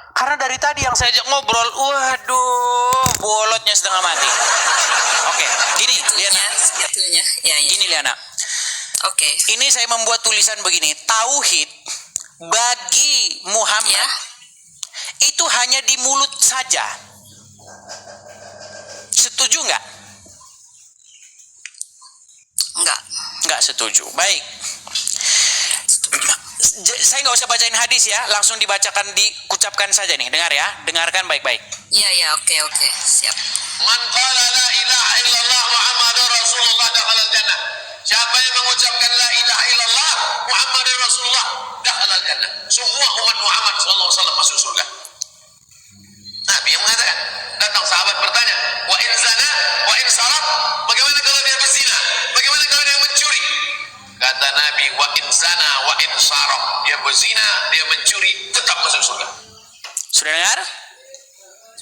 Karena dari tadi yang saya ajak ngobrol, waduh, bolotnya setengah mati. Oke, gini, Liana. Ya. Gini, Liana. Oke. Ini saya membuat tulisan begini, tauhid bagi Muhammad itu hanya di mulut saja. Setuju nggak? Nggak setuju. Baik. Saya nggak usah bacain hadis ya, langsung dibacakan, diucapkan saja nih. Dengar ya, dengarkan baik-baik. Iya, oke, siap. Man qala la ilaha illallah Muhammadur Rasulullah dakhala al-jannah. Siapa yang mengucapkan la ilaha illallah Muhammadur Rasulullah dakhala al-jannah. Semua umat Muhammad sallallahu alaihi wasallam masuk surga. Nabi yang mengatakan. Datang sahabat bertanya, wa in zana wa in sarat, bagaimana kalau dia berzina? Bagaimana kalau dia mencuri? Kata Nabi, wa in zana wa in sarat, dia berzina, dia mencuri, tetap masuk surga. Sudah dengar?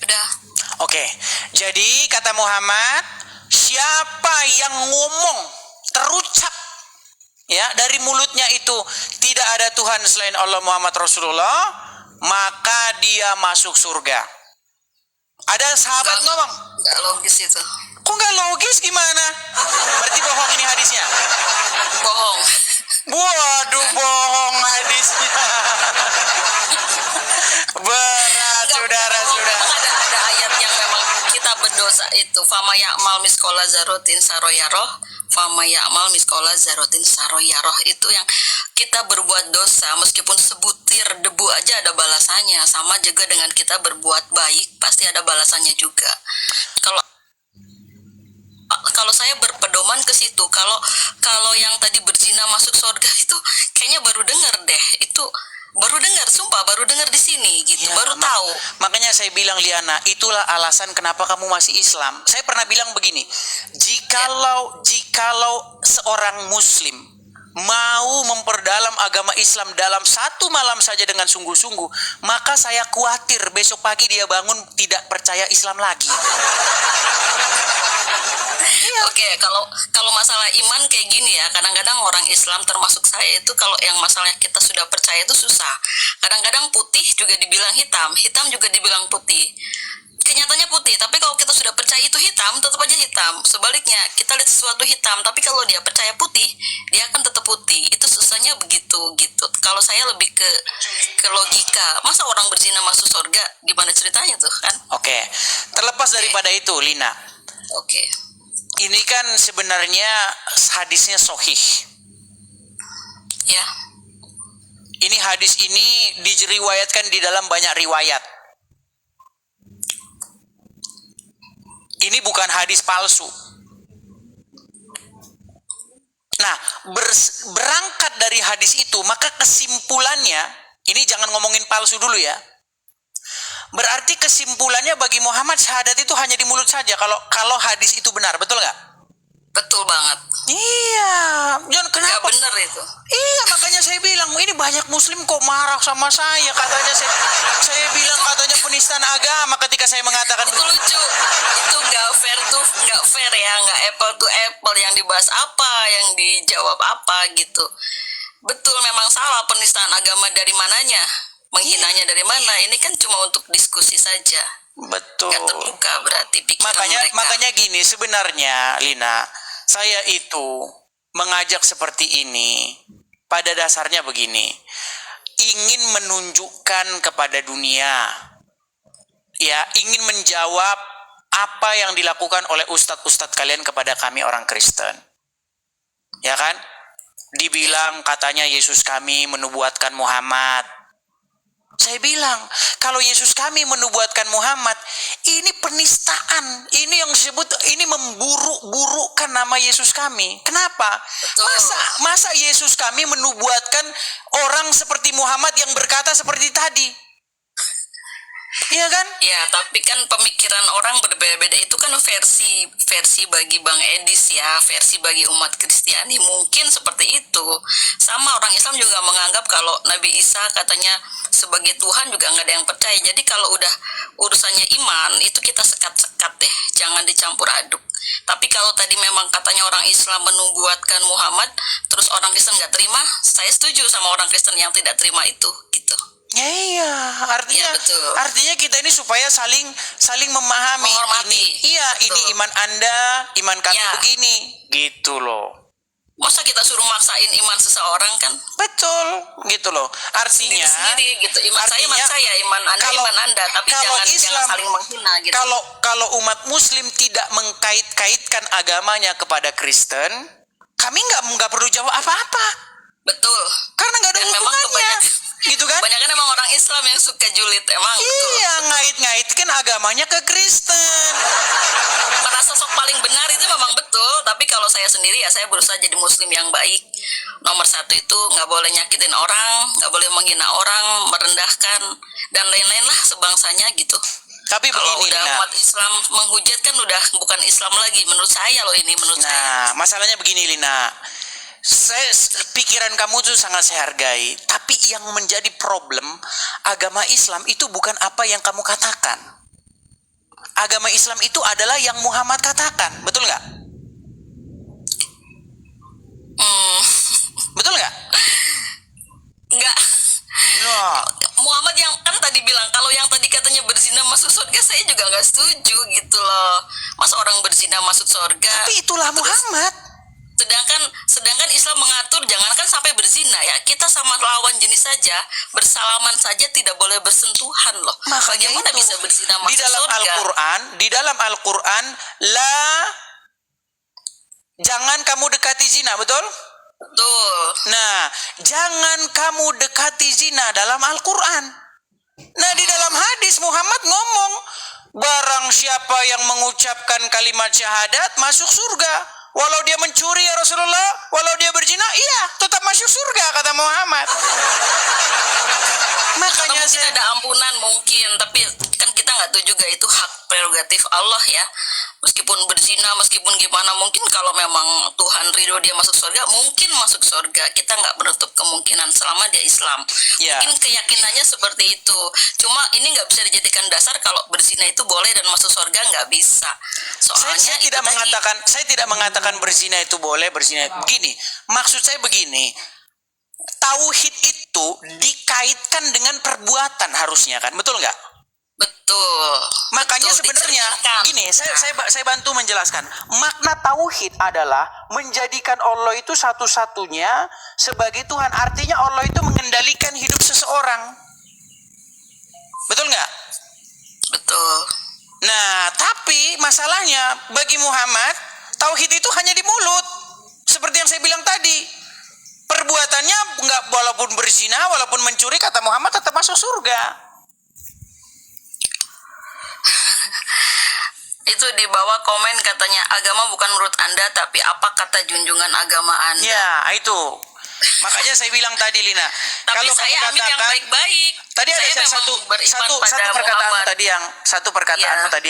Sudah. Oke, jadi kata Muhammad, siapa yang ngomong terucap ya dari mulutnya itu tidak ada Tuhan selain Allah Muhammad Rasulullah, maka dia masuk surga. Ada sahabat ngomong, Nggak logis itu. kok nggak logis gimana? Berarti bohong ini hadisnya. Bohong. Waduh, bohong hadisnya. Berat, saudara-saudara. Memang ada ayat yang memang kita berdosa itu. Fama ya'mal miskola zarotin saroyaroh. Fama ya'mal miskola zarotin saroyaroh. Itu yang kita berbuat dosa, meskipun sebutir debu aja ada balasannya. Sama juga dengan kita berbuat baik, pasti ada balasannya juga. Kalau saya berpedoman ke situ, kalau yang tadi berzina masuk surga itu kayaknya baru dengar deh. Itu baru dengar, sumpah baru dengar di sini gitu, Ya, baru tahu. Makanya saya bilang, Liana, itulah alasan kenapa kamu masih Islam. Saya pernah bilang begini, jikalau seorang muslim mau memperdalam agama Islam dalam satu malam saja dengan sungguh-sungguh, maka saya khawatir besok pagi dia bangun tidak percaya Islam lagi. Oke, kalau masalah iman kayak gini ya, kadang-kadang orang Islam termasuk saya itu kalau yang masalahnya kita sudah percaya itu susah. Kadang-kadang putih juga dibilang hitam, hitam juga dibilang putih. Kenyataannya putih, tapi kalau kita sudah percaya itu hitam, tetap aja hitam. Sebaliknya, kita lihat sesuatu hitam, tapi kalau dia percaya putih, dia akan tetap putih. Itu susahnya begitu gitu. Kalau saya lebih ke logika. Masa orang berzina masuk surga? Gimana ceritanya tuh kan? Oke, terlepas daripada itu, Lina. Oke. Ini kan sebenarnya hadisnya sahih. Ya. Ini hadis ini diriwayatkan di dalam banyak riwayat. Ini bukan hadis palsu. Nah, berangkat dari hadis itu, maka kesimpulannya, ini jangan ngomongin palsu dulu ya. Berarti kesimpulannya bagi Muhammad syahadat itu hanya di mulut saja kalau hadis itu benar, betul nggak? Betul banget. Iya, John, kenapa? Ya benar itu. Iya, makanya saya bilang ini banyak muslim kok marah sama saya, katanya saya bilang katanya penistaan agama ketika saya mengatakan Itu lucu. Itu nggak fair ya, nggak apple to apple, yang dibahas apa, yang dijawab apa gitu. Betul, memang salah, penistaan agama dari mananya, menghinanya dari mana. Ini kan cuma untuk diskusi saja. betul. Nggak terbuka berarti pikiran mereka. Makanya gini, sebenarnya Lina, saya itu mengajak seperti ini pada dasarnya begini, ingin menunjukkan kepada dunia, ya, ingin menjawab apa yang dilakukan oleh ustadz-ustadz kalian kepada kami orang Kristen, ya kan? Dibilang katanya Yesus kami menubuatkan Muhammad. Saya bilang, kalau Yesus kami menubuatkan Muhammad, ini penistaan. Ini yang disebut, ini memburuk-burukkan nama Yesus kami. Kenapa? Masa Yesus kami menubuatkan orang seperti Muhammad yang berkata seperti tadi? Iya kan? Ya, tapi kan pemikiran orang berbeda-beda. Itu kan versi bagi Bang Edis ya, versi bagi umat Kristiani mungkin seperti itu. Sama orang Islam juga menganggap kalau Nabi Isa katanya sebagai Tuhan juga nggak ada yang percaya. Jadi kalau udah urusannya iman itu kita sekat-sekat deh, jangan dicampur aduk. Tapi kalau tadi memang katanya orang Islam menubuatkan Muhammad, terus orang Kristen nggak terima, saya setuju sama orang Kristen yang tidak terima itu, gitu. Ya, iya, artinya Iya, betul. artinya kita ini supaya saling memahami. Menghormati. Iya, Betul. ini iman Anda, iman kami Ya. begini, gitu loh. Masa kita suruh maksain iman seseorang kan? Betul, gitu loh. Artinya Sendiri gitu. Iman saya, artinya, iman Anda, kalau- iman Anda. Tapi kalau jangan Islam- saling menghina gitu. Kalau umat Muslim tidak mengkait-kaitkan agamanya kepada Kristen, kami nggak perlu jawab apa-apa, Betul. karena nggak ada Dan memang hubungannya, gitu kan? Kebanyakan emang orang Islam yang suka julid, emang betul. Iya, ngait-ngaitkan agamanya ke Kristen. Merasa sok paling benar itu memang betul, tapi kalau saya sendiri ya saya berusaha jadi muslim yang baik. Nomor satu itu nggak boleh nyakitin orang, nggak boleh menghina orang, merendahkan dan lain-lain lah sebangsanya gitu. Tapi Kalau begini, udah Lina. umat Islam menghujat kan udah bukan Islam lagi menurut saya loh, ini menurut saya. Nah, masalahnya begini, Lina. Pikiran kamu tuh sangat saya hargai, tapi yang menjadi problem agama Islam itu bukan apa yang kamu katakan. Agama Islam itu adalah yang Muhammad katakan, betul nggak? Betul nggak? Enggak. Nah, Muhammad yang kan tadi bilang kalau yang tadi katanya berzina masuk surga, saya juga nggak setuju gitu loh. Mas orang berzina masuk surga. tapi itulah Muhammad. Sedangkan Islam mengatur jangankan sampai berzina ya, kita sama lawan jenis saja bersalaman saja tidak boleh bersentuhan loh. Makanya Bagaimana itu, bisa berzina di masuk dalam surga? Al-Quran, jangan kamu dekati zina, betul? Betul. Nah, jangan kamu dekati zina dalam Al-Quran. Nah, di dalam hadis Muhammad ngomong, barang siapa yang mengucapkan kalimat syahadat masuk surga. Walau dia mencuri ya Rasulullah, walau dia berzina, iya, tetap masuk surga, kata Muhammad. Atau Makanya mungkin saya... ada ampunan mungkin, tapi kan kita nggak tahu juga itu hak prerogatif Allah ya. Meskipun berzina, meskipun gimana, mungkin kalau memang Tuhan ridho dia masuk surga, mungkin masuk surga. Kita nggak menutup kemungkinan selama dia Islam. Ya. Mungkin keyakinannya seperti itu. Cuma ini nggak bisa dijadikan dasar kalau berzina itu boleh dan masuk surga, nggak bisa. Soalnya Saya itu saya tidak mengatakan berzina itu boleh, berzina itu begini. Maksud saya begini, tauhid itu dikaitkan dengan perbuatan harusnya kan, betul nggak? betul. Makanya Betul, sebenarnya dicerminkan. gini, saya bantu menjelaskan. Makna tauhid adalah menjadikan Allah itu satu-satunya sebagai Tuhan. Artinya Allah itu mengendalikan hidup seseorang. Betul nggak? Betul. Nah, tapi masalahnya bagi Muhammad, tauhid itu hanya di mulut. Seperti yang saya bilang tadi. Perbuatannya nggak, walaupun berzina, walaupun mencuri, kata Muhammad tetap masuk surga. Itu di bawah komen katanya agama bukan menurut Anda tapi apa kata junjungan agama Anda. Ya, itu. Makanya saya bilang tadi, Lina, Tapi kalau saya kamu ambil yang katakan baik-baik. tadi ada Saya memang satu beriman pada perkataan Muhammad. tadi yang satu perkataanmu Iya. tadi